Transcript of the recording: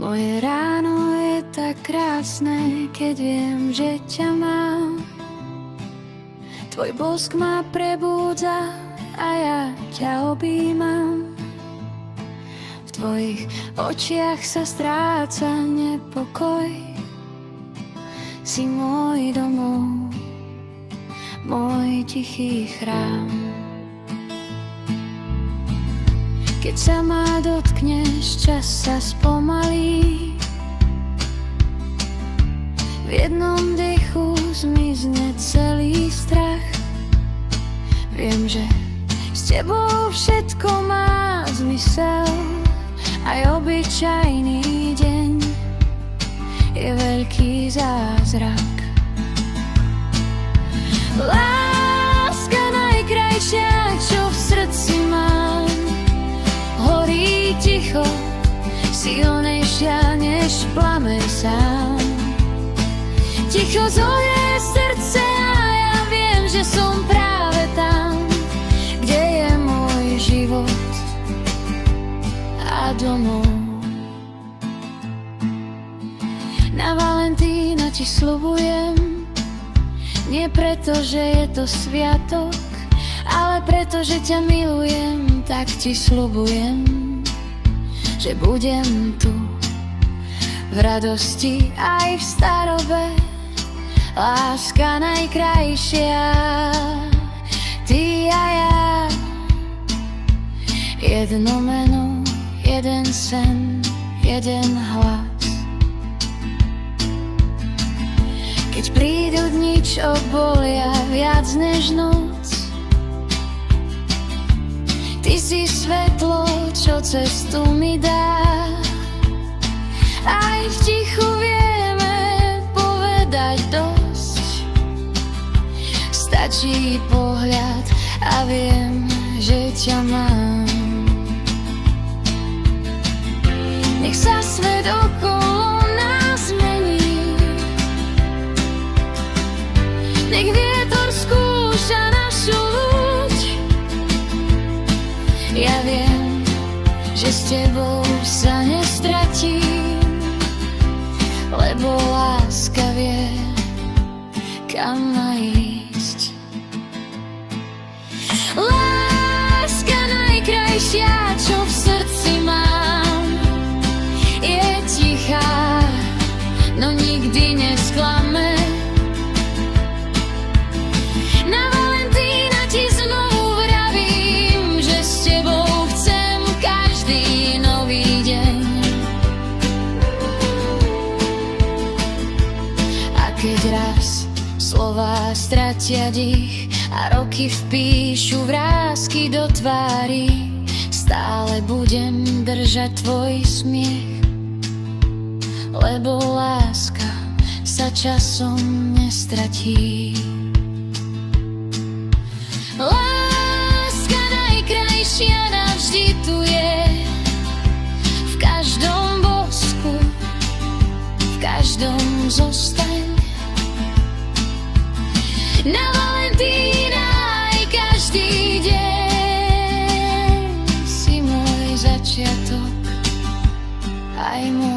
Moje ráno je tak krásne, keď viem, že ťa mám. Tvoj bosk ma prebúdza a ja ťa objímam. V tvojich očiach sa stráca nepokoj. Si môj domov, môj tichý chrám. Keď sa ma dotkneš, čas sa spomalí. V jednom dechu zmizne celý strach. Viem, že s tebou všetko má zmysel. Aj obyčajný deň je veľký zázrak. Láska najkrajšia, čo v srdci mám, horí ticho, silnejšia než plameň sám. Ticho zohrie srdce a ja viem, že som práve tam, kde je môj život a domov. Na Valentína ti sľubujem, nie preto, že je to sviatok, ale preto, že ťa milujem, tak ti sľubujem, že budem tu v radosti aj v starobe. Láska najkrajšia, ty a ja. Jedno meno, jeden sen, jeden hlas. Keď prídu dni, čo bolia viac než noc, ty si svetlo, čo cestu mi dá. Aj v tichu vieme povedať dosť. Stačí pohľad a viem, že ťa mám. Nech sa svet okolo nás mení, nech vietor skúša našu ľuď. Ja viem, že s tebou sa nestratím, lebo láska vie, kam má ísť. Láska najkrajšia, čo v srdci mám, je tichá, no nikdy nesklame. Na Valentína ti znovu vravím, že s tebou chcem každý nový deň. A keď raz slová stratia dých a roky vpíšu vrásky do tvári, stále budem držať tvoj smiech, lebo láska sa časom nestratí. Láska najkrajšia navždy tu je, v každom bosku, v každom zostaň. Na Valentína aj každý deň si môj začiatok, aj môj